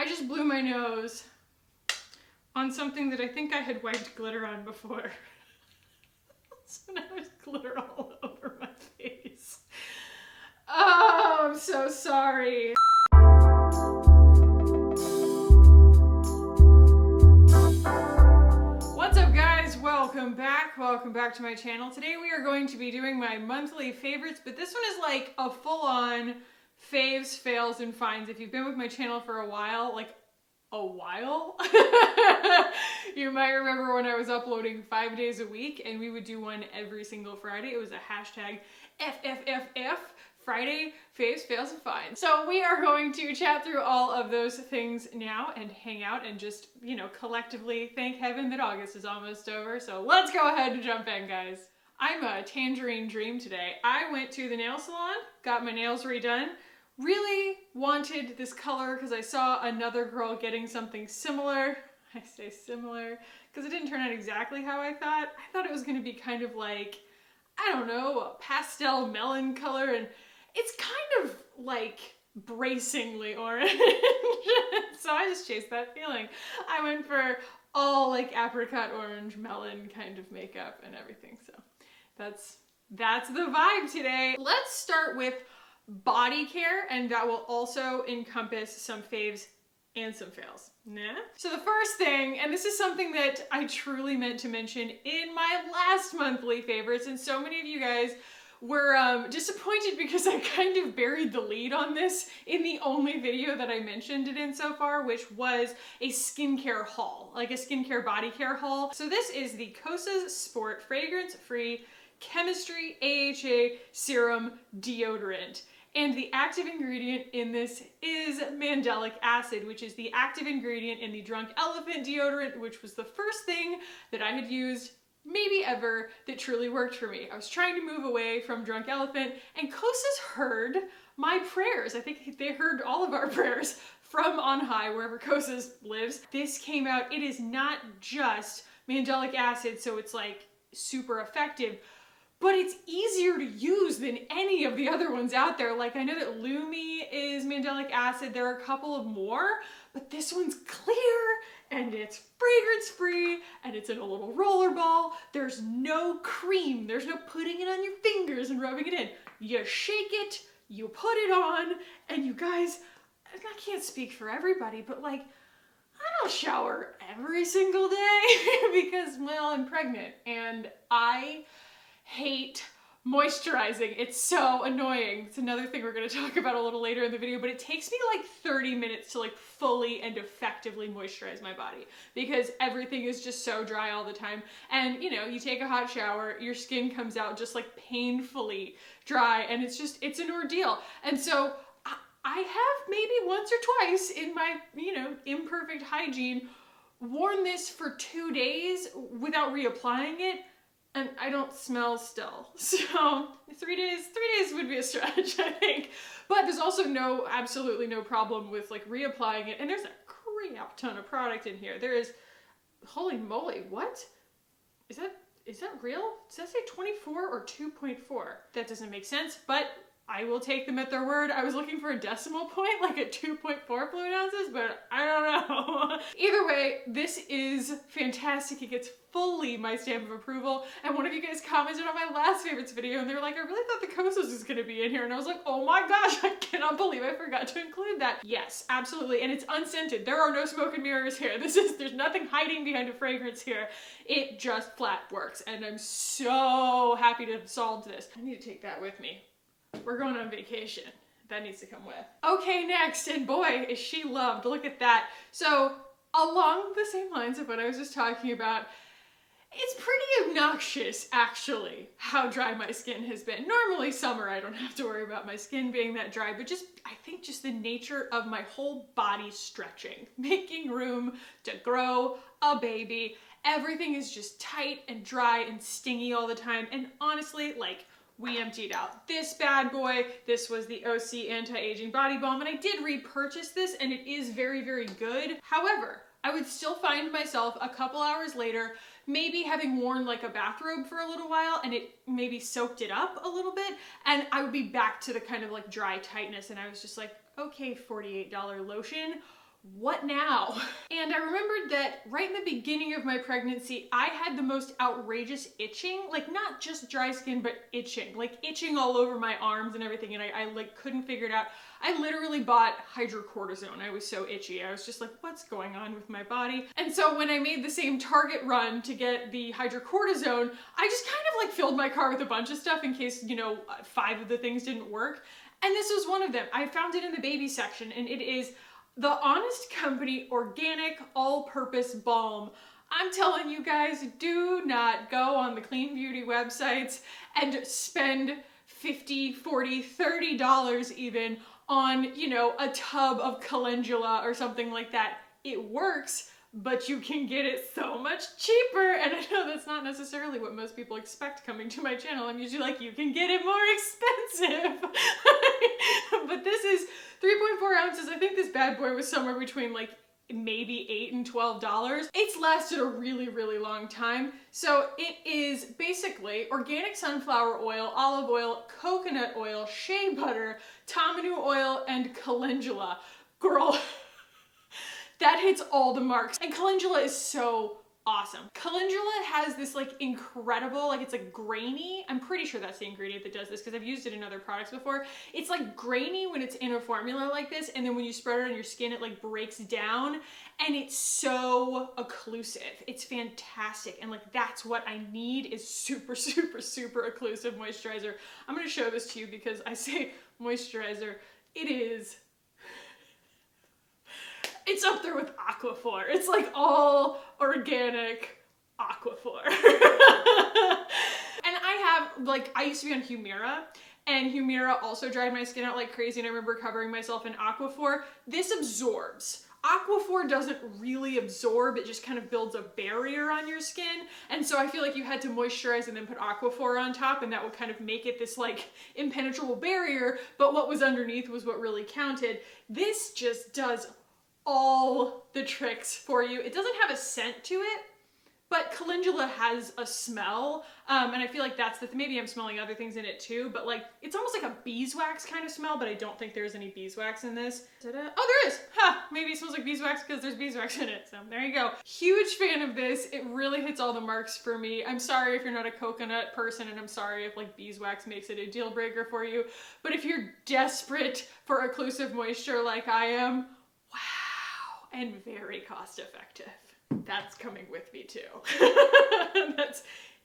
just blew my nose on something that I think I had wiped glitter on before. So now there's glitter all over my face. Oh, I'm so sorry. What's up, guys? Welcome back. Welcome back to my channel. Today we are going to be doing my monthly favorites, but this one is like a full-on faves, fails, and finds. If you've been with my channel for a while, you might remember when I was uploading 5 days a week and we would do one every single Friday. It was a hashtag FFFF, Friday faves, fails, and finds. So we are going to chat through all of those things now and hang out and just, you know, collectively thank heaven that August is almost over. So let's go ahead and jump in, guys. I'm a tangerine dream today. I went to the nail salon, got my nails redone. Really wanted this color because I saw another girl getting something similar. I say similar because it didn't turn out exactly how I thought. I thought it was going to be kind of like, I don't know, a pastel melon color, and it's kind of like bracingly orange. So I just chased that feeling. I went for all like apricot orange melon kind of makeup and everything. So that's the vibe today. Let's start with body care, and that will also encompass some faves and some fails. Nah? So the first thing, and this is something that I truly meant to mention in my last monthly favorites, and so many of you guys were disappointed because I kind of buried the lead on this in the only video that I mentioned it in so far, which was a skincare haul, like a skincare body care haul. So this is the Kosas Sport Fragrance-Free Chemistry AHA Serum Deodorant. And the active ingredient in this is mandelic acid, which is the active ingredient in the Drunk Elephant deodorant, which was the first thing that I had used maybe ever that truly worked for me. I was trying to move away from Drunk Elephant, and Kosas heard my prayers. I think they heard all of our prayers from on high, wherever Kosas lives. This came out, it is not just mandelic acid, so it's like super effective, but it's easier to use than any of the other ones out there. Like, I know that Lumi is mandelic acid. There are a couple of more, but this one's clear and it's fragrance free and it's in a little roller ball. There's no cream. There's no putting it on your fingers and rubbing it in. You shake it, you put it on, and you guys, I can't speak for everybody, but like, I don't shower every single day because, well, I'm pregnant and I hate moisturizing. It's so annoying. It's another thing we're going to talk about a little later in the video, but it takes me like 30 minutes to like fully and effectively moisturize my body because everything is just so dry all the time. And you know, you take a hot shower, your skin comes out just like painfully dry, and it's an ordeal. And so I have maybe once or twice in my, you know, imperfect hygiene worn this for 2 days without reapplying it, and I don't smell still. So 3 days would be a stretch, I think. But there's also absolutely no problem with like reapplying it. And there's a crap ton of product in here. There is, holy moly, what? Is that real? Does that say 24 or 2.4? That doesn't make sense, but I will take them at their word. I was looking for a decimal point, like at 2.4 fluid ounces, but I don't know. Either way, this is fantastic. It gets fully my stamp of approval. And one of you guys commented on my last favorites video and they were like, I really thought the Kosas was gonna be in here. And I was like, oh my gosh, I cannot believe I forgot to include that. Yes, absolutely. And it's unscented. There are no smoke and mirrors here. There's nothing hiding behind a fragrance here. It just flat works. And I'm so happy to have solved this. I need to take that with me. We're going on vacation. That needs to come with. Okay, next, and boy, is she loved. Look at that. So, along the same lines of what I was just talking about, it's pretty obnoxious, actually, how dry my skin has been. Normally, summer, I don't have to worry about my skin being that dry, but I think just the nature of my whole body stretching, making room to grow a baby. Everything is just tight and dry and stingy all the time, and honestly, like, we emptied out this bad boy. This was the OC Anti-Aging Body Balm, and I did repurchase this, and it is very, very good. However, I would still find myself a couple hours later, maybe having worn like a bathrobe for a little while, and it maybe soaked it up a little bit, and I would be back to the kind of like dry tightness, and I was just like, okay, $48 lotion, what now? And I remembered that right in the beginning of my pregnancy, I had the most outrageous itching, like not just dry skin, but itching, like itching all over my arms and everything. And I like couldn't figure it out. I literally bought hydrocortisone. I was so itchy. I was just like, what's going on with my body? And so when I made the same Target run to get the hydrocortisone, I just kind of like filled my car with a bunch of stuff in case, you know, 5 of the things didn't work. And this was one of them. I found it in the baby section, and it is the Honest Company Organic All-Purpose Balm. I'm telling you guys, do not go on the clean beauty websites and spend $50, $40, $30 even on, you know, a tub of calendula or something like that. It works, but you can get it so much cheaper. And I know that's not necessarily what most people expect coming to my channel. I'm usually like, you can get it more expensive. But this is 3.4 ounces. I think this bad boy was somewhere between like maybe $8 and $12. It's lasted a really, really long time. So it is basically organic sunflower oil, olive oil, coconut oil, shea butter, tamanu oil, and calendula. Girl, that hits all the marks. And calendula is so awesome. Calendula has this like incredible, like it's like grainy. I'm pretty sure that's the ingredient that does this because I've used it in other products before. It's like grainy when it's in a formula like this, and then when you spread it on your skin, it like breaks down, and it's so occlusive. It's fantastic. And like that's what I need is super, super, super occlusive moisturizer. I'm gonna show this to you because I say moisturizer. It's up there with Aquaphor. It's like all organic Aquaphor. And I have, like, I used to be on Humira, and Humira also dried my skin out like crazy, and I remember covering myself in Aquaphor. This absorbs. Aquaphor doesn't really absorb, it just kind of builds a barrier on your skin. And so I feel like you had to moisturize and then put Aquaphor on top, and that would kind of make it this like impenetrable barrier, but what was underneath was what really counted. This just does all the tricks for you. It doesn't have a scent to it, but calendula has a smell, and I feel like that's maybe I'm smelling other things in it too, but like it's almost like a beeswax kind of smell, but I don't think there's any beeswax in this. Oh, there is! Ha! Maybe it smells like beeswax because there's beeswax in it, so there you go. Huge fan of this. It really hits all the marks for me. I'm sorry if you're not a coconut person, and I'm sorry if like beeswax makes it a deal breaker for you, but if you're desperate for occlusive moisture like I am, wow, and very cost effective. That's coming with me too. That's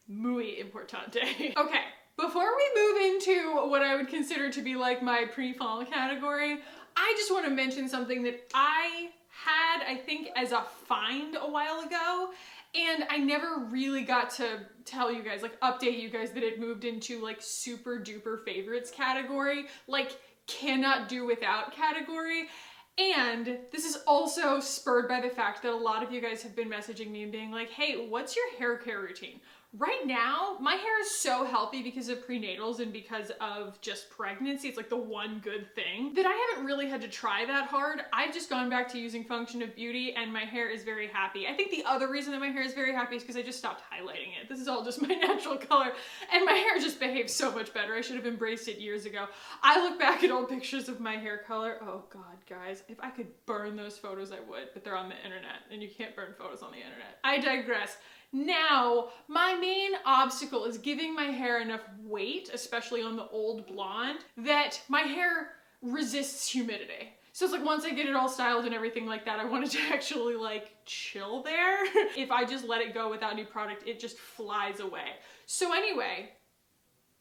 muy importante. Okay, before we move into what I would consider to be like my pre-fall category, I just want to mention something that I had, I think, as a find a while ago, and I never really got to tell you guys, like update you guys that it moved into like super duper favorites category, like cannot do without category. And this is also spurred by the fact that a lot of you guys have been messaging me and being like, hey, what's your hair care routine? Right now, my hair is so healthy because of prenatals and because of just pregnancy. It's like the one good thing that I haven't really had to try that hard. I've just gone back to using Function of Beauty, and my hair is very happy. I think the other reason that my hair is very happy is because I just stopped highlighting it. This is all just my natural color, and my hair just behaves so much better. I should have embraced it years ago. I look back at old pictures of my hair color. Oh God, guys, if I could burn those photos, I would, but they're on the internet, and you can't burn photos on the internet. I digress. Now, my main obstacle is giving my hair enough weight, especially on the old blonde, that my hair resists humidity. So it's like once I get it all styled and everything like that, I want it to actually like chill there. If I just let it go without any product, it just flies away. So anyway,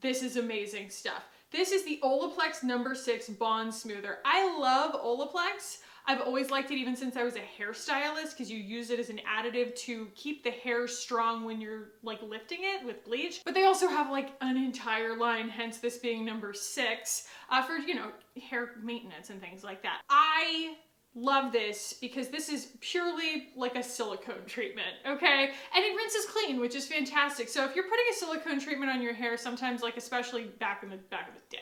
this is amazing stuff. This is the Olaplex No. 6 Bond Smoother. I love Olaplex. I've always liked it even since I was a hairstylist because you use it as an additive to keep the hair strong when you're like lifting it with bleach. But they also have like an entire line, hence this being No. 6, for, you know, hair maintenance and things like that. I love this because this is purely like a silicone treatment, okay? And it rinses clean, which is fantastic. So if you're putting a silicone treatment on your hair, sometimes like especially back in the day,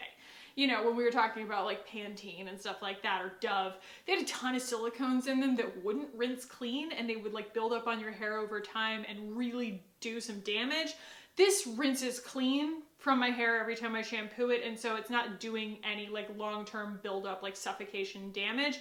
you know, when we were talking about like Pantene and stuff like that, or Dove, they had a ton of silicones in them that wouldn't rinse clean, and they would like build up on your hair over time and really do some damage. This rinses clean from my hair every time I shampoo it, and so it's not doing any like long-term buildup, like suffocation damage.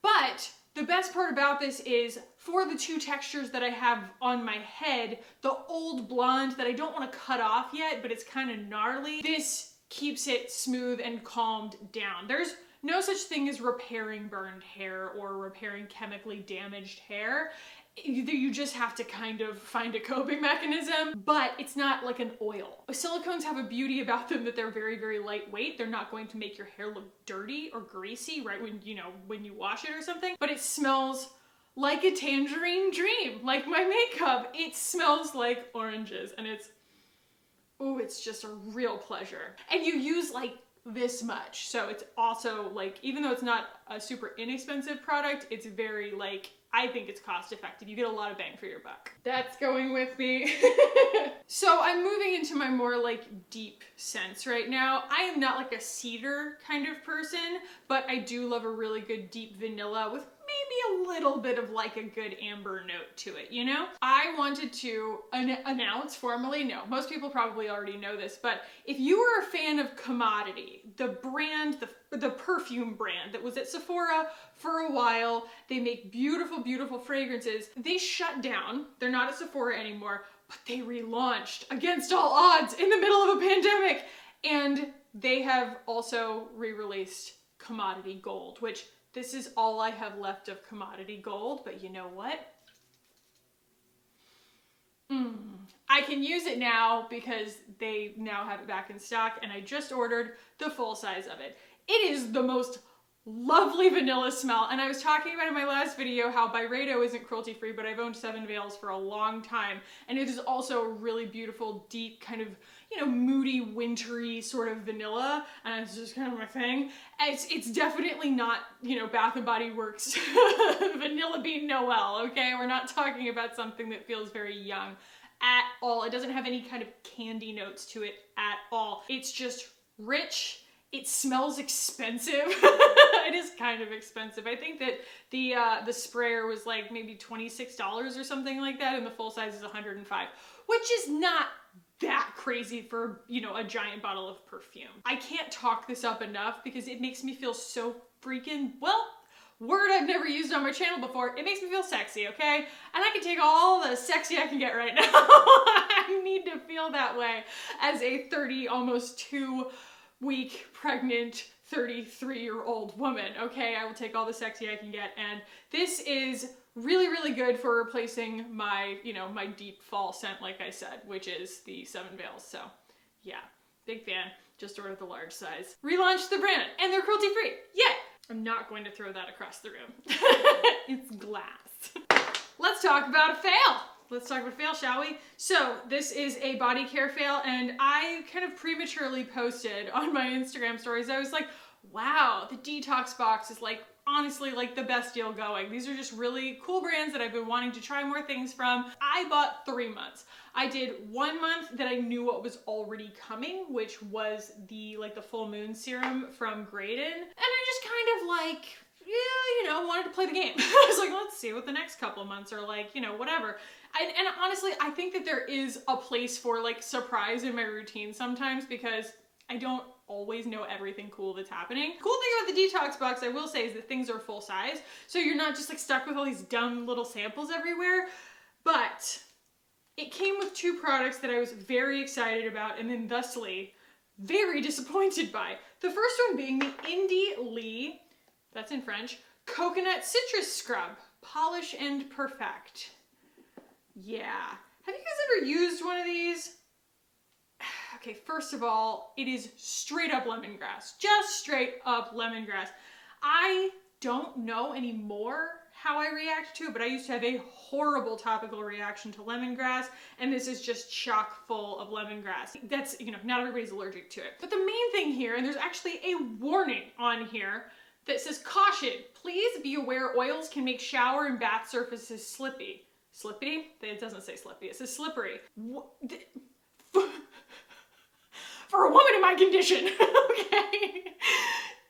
But The best part about this is for the two textures that I have on my head, the old blonde that I don't want to cut off yet, but it's kind of gnarly, this keeps it smooth and calmed down. There's no such thing as repairing burned hair or repairing chemically damaged hair. You just have to kind of find a coping mechanism, but it's not like an oil. Silicones have a beauty about them that they're very, very lightweight. They're not going to make your hair look dirty or greasy right when, you know, when you wash it or something, but it smells like a tangerine dream, like my makeup. It smells like oranges, and it's just a real pleasure. And you use like this much, so it's also like, even though it's not a super inexpensive product, it's very like, I think it's cost effective. You get a lot of bang for your buck. That's going with me. So I'm moving into my more like deep scents right now. I am not like a cedar kind of person, but I do love a really good deep vanilla with maybe a little bit of like a good amber note to it, you know? I wanted to announce formally, no, most people probably already know this, but if you were a fan of Commodity, the brand, the perfume brand that was at Sephora for a while, they make beautiful, beautiful fragrances. They shut down. They're not at Sephora anymore, but they relaunched against all odds in the middle of a pandemic. And they have also re-released Commodity Gold, which this is all I have left of Commodity Gold, but you know what? I can use it now because they now have it back in stock, and I just ordered the full size of it. It is the most lovely vanilla smell, and I was talking about in my last video how Byredo isn't cruelty free, but I've owned Seven Veils for a long time, and it is also a really beautiful, deep, kind of, you know, moody, wintry sort of vanilla, and it's just kind of my thing. It's definitely not, you know, Bath & Body Works Vanilla Bean Noel, okay? We're not talking about something that feels very young at all. It doesn't have any kind of candy notes to it at all. It's just rich. It smells expensive. It is kind of expensive. I think that the sprayer was like maybe $26 or something like that, and the full size is $105, which is not that crazy for, you know, a giant bottle of perfume. I can't talk this up enough because it makes me feel so freaking, well, word I've never used on my channel before, it makes me feel sexy, okay? And I can take all the sexy I can get right now. I need to feel that way as a 30, almost 2-week pregnant 33-year-old woman, okay? I will take all the sexy I can get, and this is really, really good for replacing my, you know, my deep fall scent, like I said, which is the Seven Veils. So yeah, big fan. Just ordered the large size. Relaunched the brand, and they're cruelty free. Yay! I'm not going to throw that across the room. It's glass. Let's talk about a fail. Let's talk about a fail, shall we? So this is a body care fail, and I kind of prematurely posted on my Instagram stories. I was like, wow, the detox box is like, honestly, like the best deal going. These are just really cool brands that I've been wanting to try more things from. I bought 3 months. I did 1 month that I knew what was already coming, which was the full moon serum from Graydon. And I just kind of like, yeah, you know, wanted to play the game. I was like, let's see what the next couple of months are like, you know, whatever. And honestly, I think that there is a place for like surprise in my routine sometimes, because I don't always know everything cool that's happening. Cool thing about the detox box, I will say, is that things are full size, so you're not just like stuck with all these dumb little samples everywhere. But it came with 2 products that I was very excited about, and then thusly very disappointed by. The first one being the Indie Lee, that's in French, Coconut Citrus Scrub, Polish and Perfect. Yeah. Have you guys ever used one of these? Okay, first of all, it is straight up lemongrass. Just straight up lemongrass. I don't know anymore how I react to it, but I used to have a horrible topical reaction to lemongrass, and this is just chock full of lemongrass. That's, you know, not everybody's allergic to it. But the main thing here, and there's actually a warning on here that says, caution, please be aware oils can make shower and bath surfaces slippy. Slippy? It doesn't say slippy, it says slippery. For a woman in my condition, okay?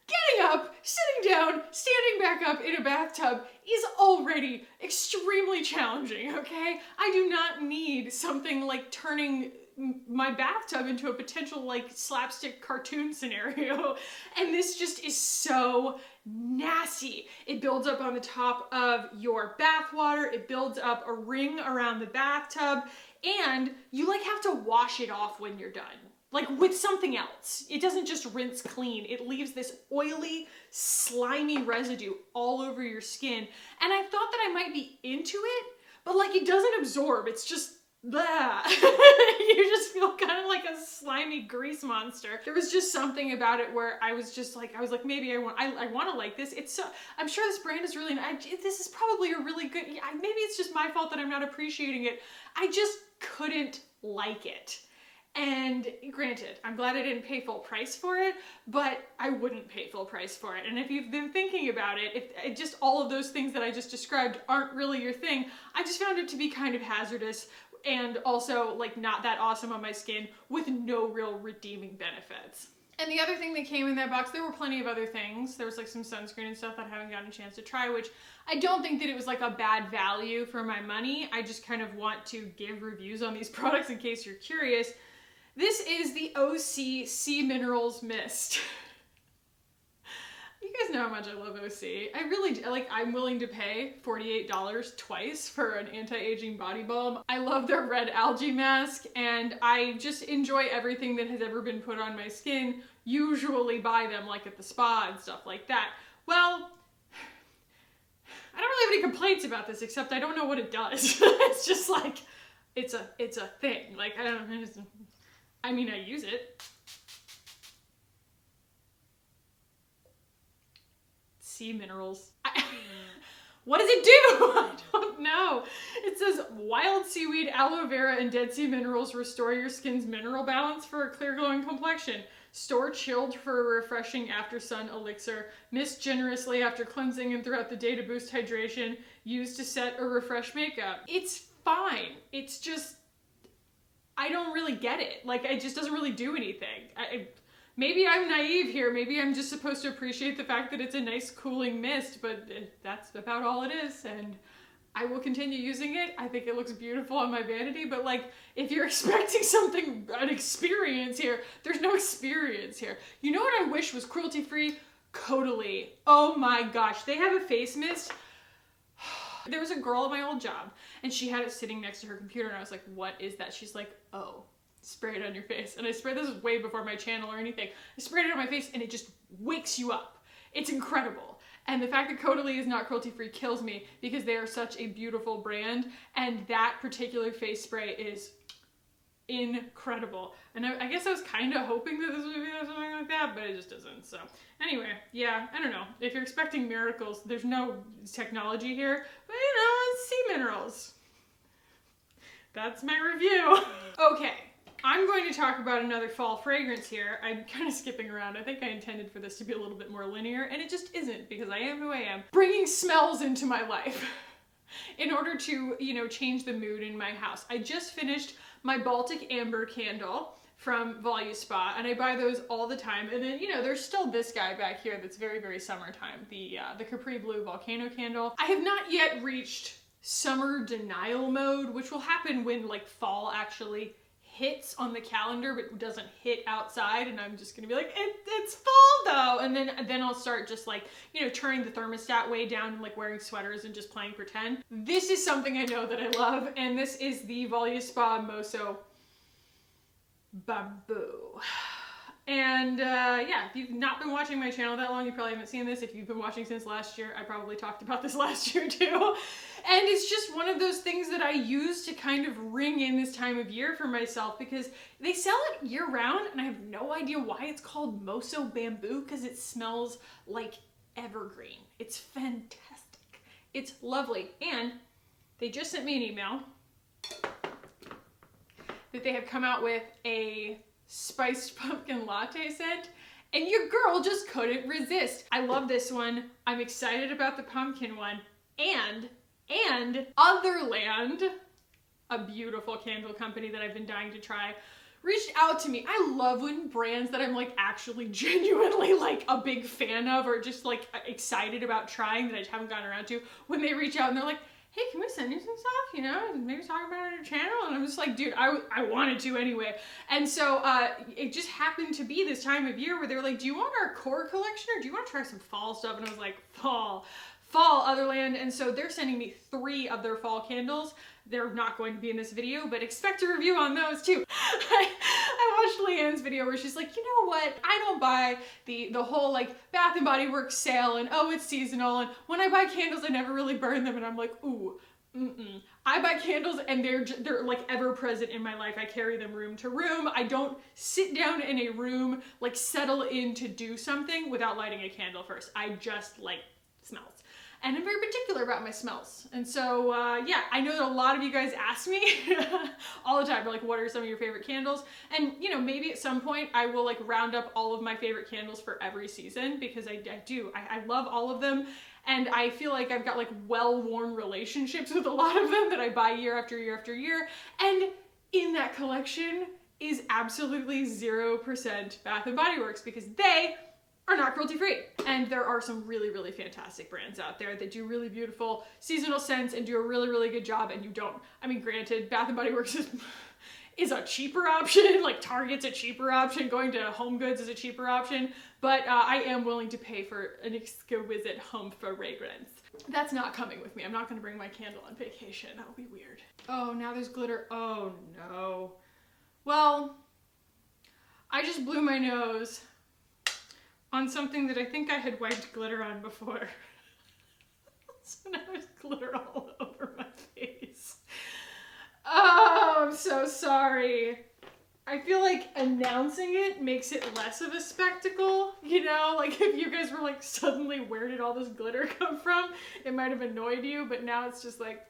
Getting up, sitting down, standing back up in a bathtub is already extremely challenging, okay? I do not need something like turning my bathtub into a potential like slapstick cartoon scenario. And this just is so nasty. It builds up on the top of your bath water. It builds up a ring around the bathtub, and you like have to wash it off when you're done. Like with something else. It doesn't just rinse clean. It leaves this oily, slimy residue all over your skin. And I thought that I might be into it, but like it doesn't absorb. It's just blah. You just feel kind of like a slimy grease monster. There was just something about it where I was like, maybe I want to like this. It's so, I'm sure this brand is really, this is probably a really good, maybe it's just my fault that I'm not appreciating it. I just couldn't like it. And granted, I'm glad I didn't pay full price for it, but I wouldn't pay full price for it. And if you've been thinking about it, if just all of those things that I just described aren't really your thing, I just found it to be kind of hazardous and also like not that awesome on my skin with no real redeeming benefits. And the other thing that came in that box, there were plenty of other things. There was like some sunscreen and stuff that I haven't gotten a chance to try, which I don't think that it was like a bad value for my money. I just kind of want to give reviews on these products in case you're curious. This is the OC Sea Minerals Mist. You guys know how much I love OC. I really do. Like, I'm willing to pay $48 twice for an anti-aging body balm. I love their red algae mask, and I just enjoy everything that has ever been put on my skin. Usually buy them like at the spa and stuff like that. Well, I don't really have any complaints about this, except I don't know what it does. It's just like, it's a thing. Like, I don't know. I mean, I use it. Sea minerals. What does it do? I don't know. It says wild seaweed, aloe vera, and dead sea minerals restore your skin's mineral balance for a clear glowing complexion. Store chilled for a refreshing after sun elixir. Mist generously after cleansing and throughout the day to boost hydration. Use to set or refresh makeup. It's fine. It's just, I don't really get it. Like, it just doesn't really do anything. Maybe I'm naive here. Maybe I'm just supposed to appreciate the fact that it's a nice cooling mist, but that's about all it is, and I will continue using it. I think it looks beautiful on my vanity, but like, if you're expecting something, an experience here, there's no experience here. You know what I wish was cruelty-free? Caudalie. Oh my gosh, they have a face mist. There was a girl at my old job, and she had it sitting next to her computer, and I was like, what is that? She's like, oh, spray it on your face. And I sprayed this way before my channel or anything. I sprayed it on my face, and it just wakes you up. It's incredible. And the fact that Caudalie is not cruelty-free kills me, because they are such a beautiful brand, and that particular face spray is incredible. And I guess I was kind of hoping that this would be something like that, but it just doesn't. So anyway, yeah, I don't know. If you're expecting miracles, there's no technology here, but you know, it's sea minerals. That's my review. Okay, I'm going to talk about another fall fragrance here. I'm kind of skipping around. I think I intended for this to be a little bit more linear, and it just isn't, because I am who I am. Bringing smells into my life in order to, you know, change the mood in my house. I just finished my Baltic Amber candle from Voluspa, and I buy those all the time. And then, you know, there's still this guy back here that's very, very summertime, the Capri Blue Volcano candle. I have not yet reached summer denial mode, which will happen when like fall actually hits on the calendar but doesn't hit outside, and I'm just gonna be like, it's fall though, and then I'll start just like, you know, turning the thermostat way down and like wearing sweaters and just playing pretend. This is something I know that I love, and this is the Voluspa Mosso Bamboo. And yeah, if you've not been watching my channel that long, you probably haven't seen this. If you've been watching since last year, I probably talked about this last year too. And it's just one of those things that I use to kind of ring in this time of year for myself, because they sell it year round, and I have no idea why it's called Mosso Bamboo, because it smells like evergreen. It's fantastic. It's lovely. And they just sent me an email that they have come out with a spiced pumpkin latte scent, and your girl just couldn't resist. I love this one. I'm excited about the pumpkin one. And Otherland, a beautiful candle company that I've been dying to try, reached out to me. I love when brands that I'm like actually genuinely like a big fan of, or just like excited about trying, that I haven't gotten around to, when they reach out and they're like, hey, can we send you some stuff, you know, maybe talk about it on your channel? And I'm just like, dude, I wanted to anyway. And so it just happened to be this time of year where they were like, do you want our core collection or do you want to try some fall stuff? And I was like, fall, Otherland. And so they're sending me 3 of their fall candles. They're not going to be in this video, but expect a review on those too. I watched Leanne's video where she's like, you know what? I don't buy the whole like Bath and Body Works sale and oh, it's seasonal. And when I buy candles, I never really burn them. And I'm like, ooh, I buy candles and they're like ever present in my life. I carry them room to room. I don't sit down in a room, like settle in to do something without lighting a candle first. I just like smells. And I'm very particular about my smells. And so, yeah, I know that a lot of you guys ask me all the time, like, what are some of your favorite candles? And, you know, maybe at some point I will like round up all of my favorite candles for every season because I do. I love all of them. And I feel like I've got like well-worn relationships with a lot of them that I buy year after year after year. And in that collection is absolutely 0% Bath and Body Works because they are not cruelty-free. And there are some really, really fantastic brands out there that do really beautiful seasonal scents and do a really, really good job, and you don't. I mean, granted, Bath and Body Works is a cheaper option, like Target's a cheaper option, going to Home Goods is a cheaper option, but I am willing to pay for an exquisite home fragrance. That's not coming with me. I'm not gonna bring my candle on vacation. That would be weird. Oh, now there's glitter. Oh no. Well, I just blew my nose on something that I think I had wiped glitter on before. So now there's glitter all over my face. Oh, I'm so sorry. I feel like announcing it makes it less of a spectacle, you know? Like if you guys were like, suddenly where did all this glitter come from? It might have annoyed you, but now it's just like,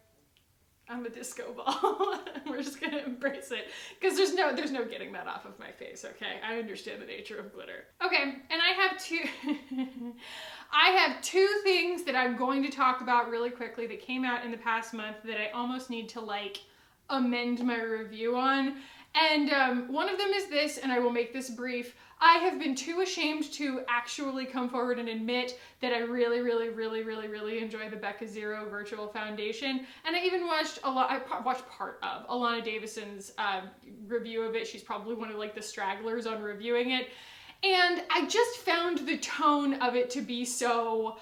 I'm a disco ball. We're just gonna embrace it. Because there's no getting that off of my face, okay? I understand the nature of glitter. Okay, and I have two things that I'm going to talk about really quickly that came out in the past month that I almost need to like amend my review on. And one of them is this, and I will make this brief. I have been too ashamed to actually come forward and admit that I really, really, really, really, really enjoy the Becca Zero Virtual Foundation. And I even watched I watched part of Alana Davison's review of it. She's probably one of like the stragglers on reviewing it. And I just found the tone of it to be so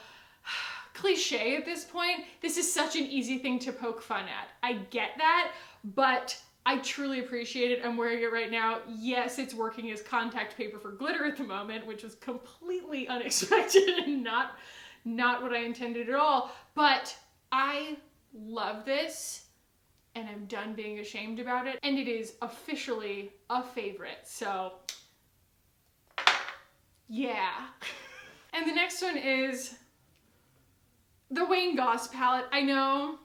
cliche at this point. This is such an easy thing to poke fun at. I get that, but I truly appreciate it. I'm wearing it right now. Yes, it's working as contact paper for glitter at the moment, which was completely unexpected and not what I intended at all. But I love this, and I'm done being ashamed about it. And it is officially a favorite, so yeah. And the next one is the Wayne Goss palette. I know,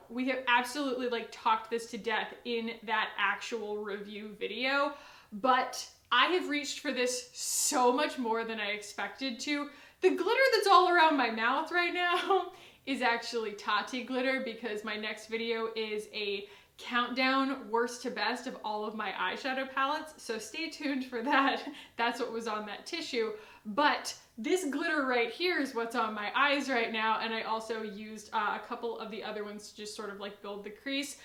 we have absolutely like talked this to death in that actual review video, but I have reached for this so much more than I expected to. The glitter that's all around my mouth right now is actually Tati glitter because my next video is a countdown worst to best of all of my eyeshadow palettes, so stay tuned for that. That's what was on that tissue. But this glitter right here is what's on my eyes right now, and I also used a couple of the other ones to just sort of like build the crease.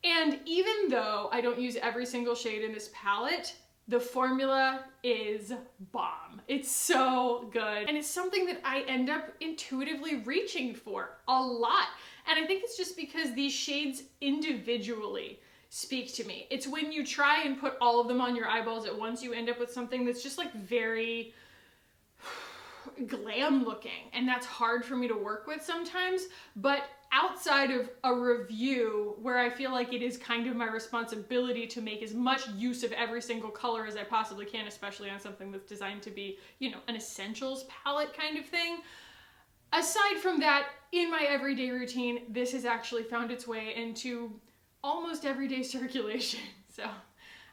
And even though I don't use every single shade in this palette, the formula is bomb. It's so good. And it's something that I end up intuitively reaching for a lot. And I think it's just because these shades individually speak to me. It's when you try and put all of them on your eyeballs at once, you end up with something that's just like very glam looking, and that's hard for me to work with sometimes. But outside of a review where I feel like it is kind of my responsibility to make as much use of every single color as I possibly can, especially on something that's designed to be, you know, an essentials palette kind of thing. Aside from that, in my everyday routine, this has actually found its way into almost everyday circulation. So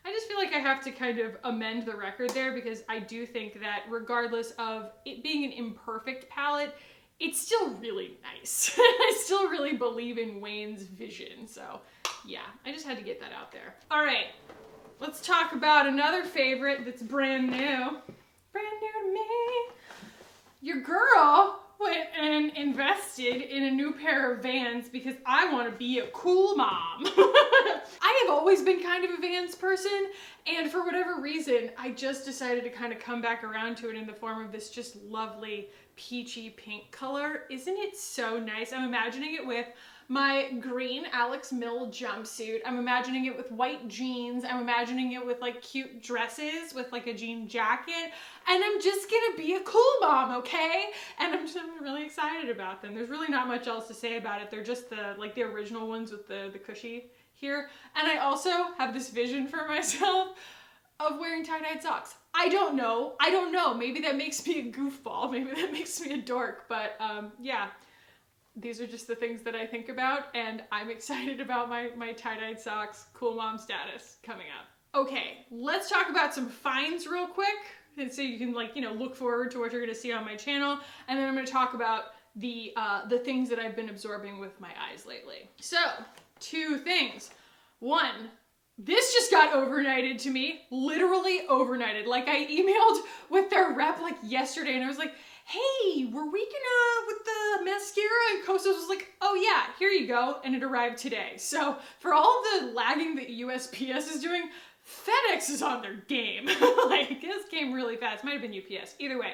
I just feel like I have to kind of amend the record there because I do think that regardless of it being an imperfect palette, it's still really nice. I still really believe in Wayne's vision. So yeah, I just had to get that out there. All right, let's talk about another favorite that's brand new. Brand new to me. Your girl went and invested in a new pair of Vans because I want to be a cool mom. I have always been kind of a Vans person, and for whatever reason, I just decided to kind of come back around to it in the form of this just lovely peachy pink color. Isn't it so nice? I'm imagining it with my green Alex Mill jumpsuit. I'm imagining it with white jeans. I'm imagining it with like cute dresses with like a jean jacket. And I'm just gonna be a cool mom, okay? And I'm really excited about them. There's really not much else to say about it. They're just the original ones with the cushy here. And I also have this vision for myself of wearing tie-dyed socks. I don't know. Maybe that makes me a goofball. Maybe that makes me a dork. But yeah. These are just the things that I think about, and I'm excited about my tie-dyed socks cool mom status coming up. Okay, let's talk about some finds real quick, and so you can look forward to what you're gonna see on my channel, and then I'm gonna talk about the things that I've been absorbing with my eyes lately. So, 2 things. 1, this just got overnighted to me, literally overnighted. Like I emailed with their rep like yesterday, and I was like, hey, were we gonna, with the mascara? And Kostas was like, oh yeah, here you go. And it arrived today. So for all the lagging that USPS is doing, FedEx is on their game. Like this came really fast. Might have been UPS. Either way,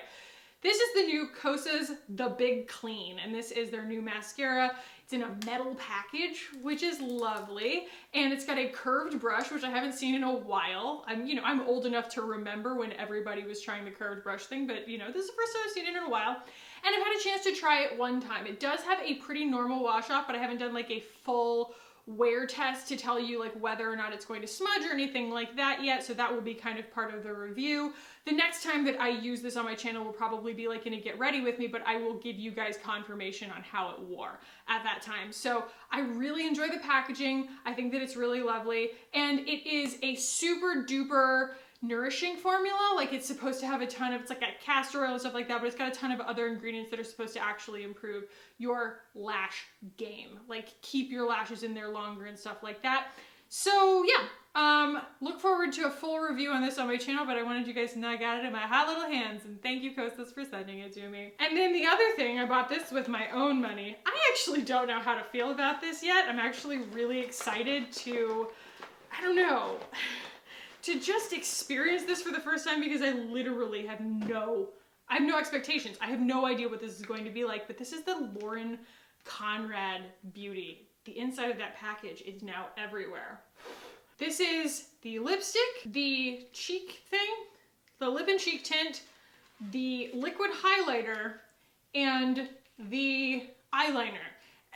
this is the new Kosas The Big Clean. And this is their new mascara. It's in a metal package, which is lovely. And it's got a curved brush, which I haven't seen in a while. I'm old enough to remember when everybody was trying the curved brush thing, but this is the first time I've seen it in a while. And I've had a chance to try it one time. It does have a pretty normal wash off, but I haven't done like a full wear test to tell you like whether or not it's going to smudge or anything like that yet, so that will be kind of part of the review. The next time that I use this on my channel will probably be like in a get ready with me, but I will give you guys confirmation on how it wore at that time. So I really enjoy the packaging. I think that it's really lovely, and it is a super duper nourishing formula. Like it's supposed to have a ton of, it's like a castor oil and stuff like that, but it's got a ton of other ingredients that are supposed to actually improve your lash game, like keep your lashes in there longer and stuff like that. So yeah, look forward to a full review on this on my channel, but I wanted you guys to know I got it in my hot little hands, and thank you Kostas for sending it to me. And then the other thing, I bought this with my own money. I actually don't know how to feel about this yet. I'm actually really excited to, I don't know, to just experience this for the first time because I literally have no expectations. I have no idea what this is going to be like, but this is the Lauren Conrad Beauty. The inside of that package is now everywhere. This is the lipstick, the cheek thing, the lip and cheek tint, the liquid highlighter, and the eyeliner.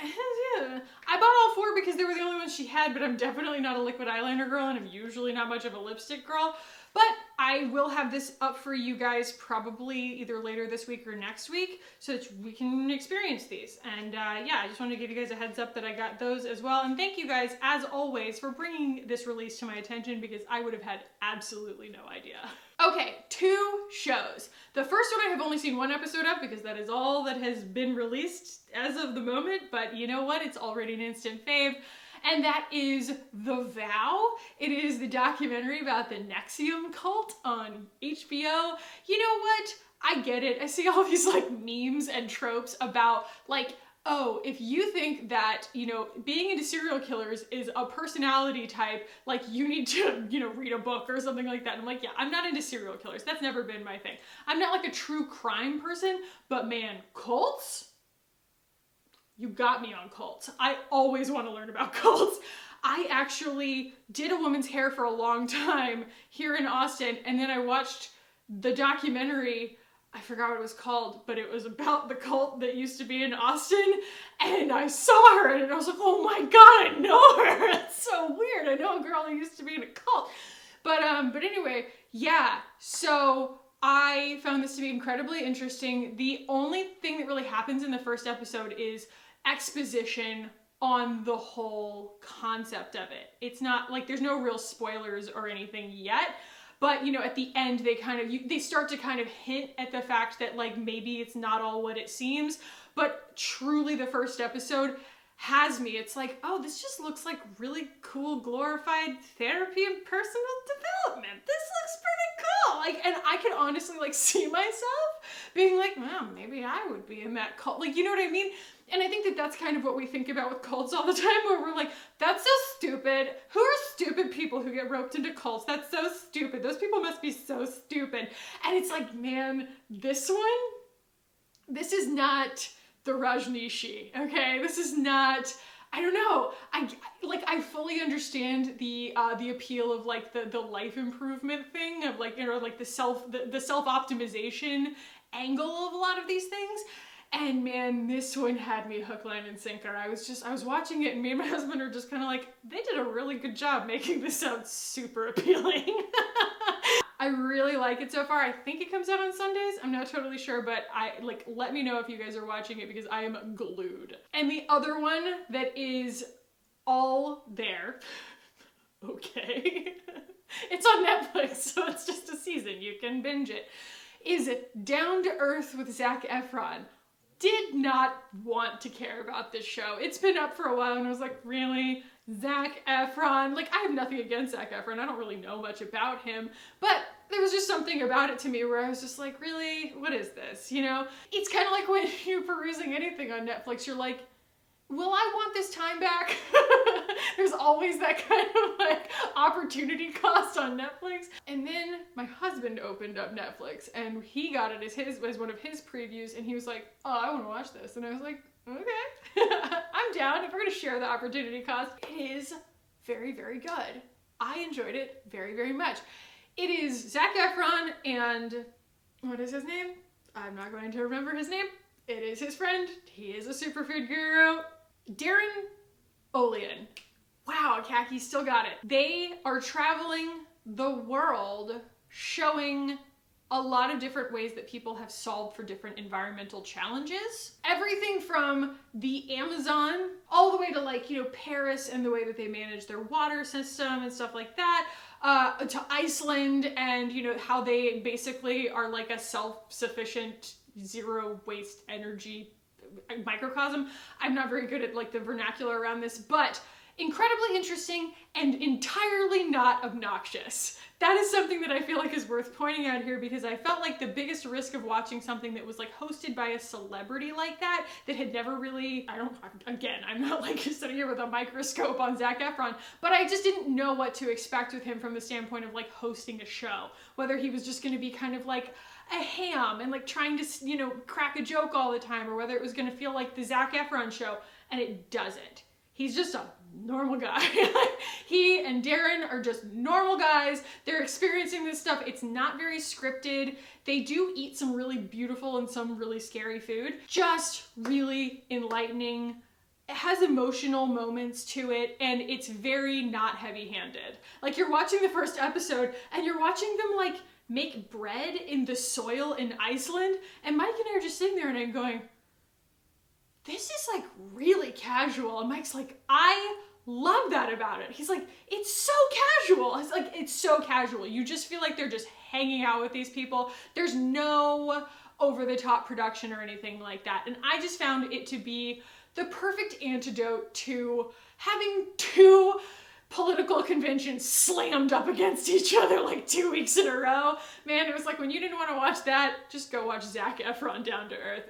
I bought all 4 because they were the only ones she had, but I'm definitely not a liquid eyeliner girl, and I'm usually not much of a lipstick girl. But I will have this up for you guys probably either later this week or next week so that we can experience these. And yeah, I just wanted to give you guys a heads up that I got those as well. And thank you guys, as always, for bringing this release to my attention because I would have had absolutely no idea. Okay, 2 shows. The first one I have only seen 1 episode of because that is all that has been released as of the moment, but you know what? It's already an instant fave. And that is The Vow. It is the documentary about the Nexium cult on HBO. You know what? I get it. I see all these like memes and tropes about like, oh, if you think that, being into serial killers is a personality type, like you need to, read a book or something like that. And I'm like, yeah, I'm not into serial killers. That's never been my thing. I'm not like a true crime person, but man, cults? You got me on cults. I always want to learn about cults. I actually did a woman's hair for a long time here in Austin, and then I watched the documentary, I forgot what it was called, but it was about the cult that used to be in Austin, and I saw her, and I was like, oh my god, I know her! That's so weird. I know a girl who used to be in a cult. But anyway, yeah, so I found this to be incredibly interesting. The only thing that really happens in the first episode is exposition on the whole concept of it. It's not like there's no real spoilers or anything yet, but at the end they start to kind of hint at the fact that like maybe it's not all what it seems, but truly the first episode has me. It's like, oh, this just looks like really cool glorified therapy and personal development. This looks pretty cool. Like, and I can honestly like see myself being like, well, maybe I would be in that cult. Like, you know what I mean? And I think that that's kind of what we think about with cults all the time, where we're like, that's so stupid. Who are stupid people who get roped into cults? That's so stupid. Those people must be so stupid. And it's like, man, this is not the Rajneeshi, okay? This is not, I don't know. I fully understand the appeal of like the life improvement thing of like, you know, like the self-optimization angle of a lot of these things. And man, this one had me hook, line, and sinker. I was watching it and me and my husband are just kind of like, they did a really good job making this sound super appealing. I really like it so far. I think it comes out on Sundays. I'm not totally sure, but let me know if you guys are watching it because I am glued. And the other one that is all there, okay, it's on Netflix, so it's just a season. You can binge it, is Down to Earth with Zac Efron. Did not want to care about this show. It's been up for a while and I was like, really? Zac Efron? Like, I have nothing against Zac Efron. I don't really know much about him, but there was just something about it to me where I was just like, really? What is this? You know? It's kind of like when you're perusing anything on Netflix, you're like, will I want this time back? There's always that kind of like opportunity cost on Netflix. And then my husband opened up Netflix and he got it as one of his previews and he was like, oh, I want to watch this. And I was like, okay, I'm down if we're gonna share the opportunity cost. It is very, very good. I enjoyed it very, very much. It is Zac Efron and what is his name? I'm not going to remember his name. It is his friend. He is a superfood guru. Darren Olean. Wow, Kackie still got it. They are traveling the world showing a lot of different ways that people have solved for different environmental challenges. Everything from the Amazon all the way to like, you know, Paris and the way that they manage their water system and stuff like that, to Iceland and, you know, how they basically are like a self-sufficient zero waste energy microcosm. I'm not very good at like the vernacular around this, but incredibly interesting and entirely not obnoxious. That is something that I feel like is worth pointing out here because I felt like the biggest risk of watching something that was like hosted by a celebrity like that had never really, I'm not like sitting here with a microscope on Zac Efron, but I just didn't know what to expect with him from the standpoint of like hosting a show. Whether he was just going to be kind of like a ham and like trying to, you know, crack a joke all the time, or whether it was going to feel like the Zac Efron show, and it doesn't. He's just a normal guy. He and Darren are just normal guys. They're experiencing this stuff. It's not very scripted. They do eat some really beautiful and some really scary food. Just really enlightening. It has emotional moments to it, and it's very not heavy-handed. Like, you're watching the first episode, and you're watching them, like, make bread in the soil in Iceland, and Mike and I are just sitting there, and I'm going, this is like really casual. And Mike's like, I love that about it. He's like, it's so casual. It's like, it's so casual. You just feel like they're just hanging out with these people. There's no over-the-top production or anything like that. And I just found it to be the perfect antidote to having two political conventions slammed up against each other like 2 weeks in a row. Man, it was like, when you didn't want to watch that, just go watch Zac Efron Down to Earth.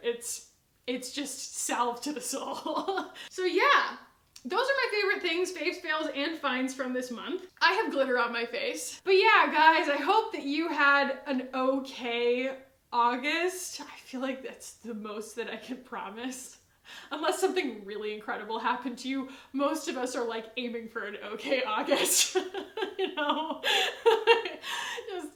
It's just salve to the soul. So yeah, those are my favorite things, faves, fails, and finds from this month. I have glitter on my face. But yeah, guys, I hope that you had an okay August. I feel like that's the most that I can promise. Unless something really incredible happened to you, most of us are like aiming for an okay August. You know? Just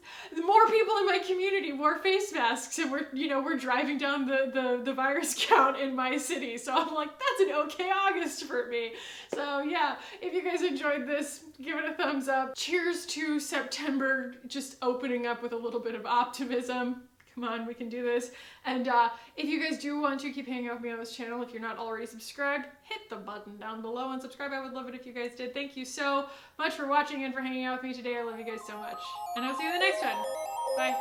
more people in my community wore face masks, and we're driving down the virus count in my city. So I'm like, that's an okay August for me. So yeah, if you guys enjoyed this, give it a thumbs up. Cheers to September just opening up with a little bit of optimism. Come on, we can do this. And if you guys do want to keep hanging out with me on this channel, if you're not already subscribed, hit the button down below and subscribe. I would love it if you guys did. Thank you so much for watching and for hanging out with me today. I love you guys so much. And I'll see you in the next one. Bye.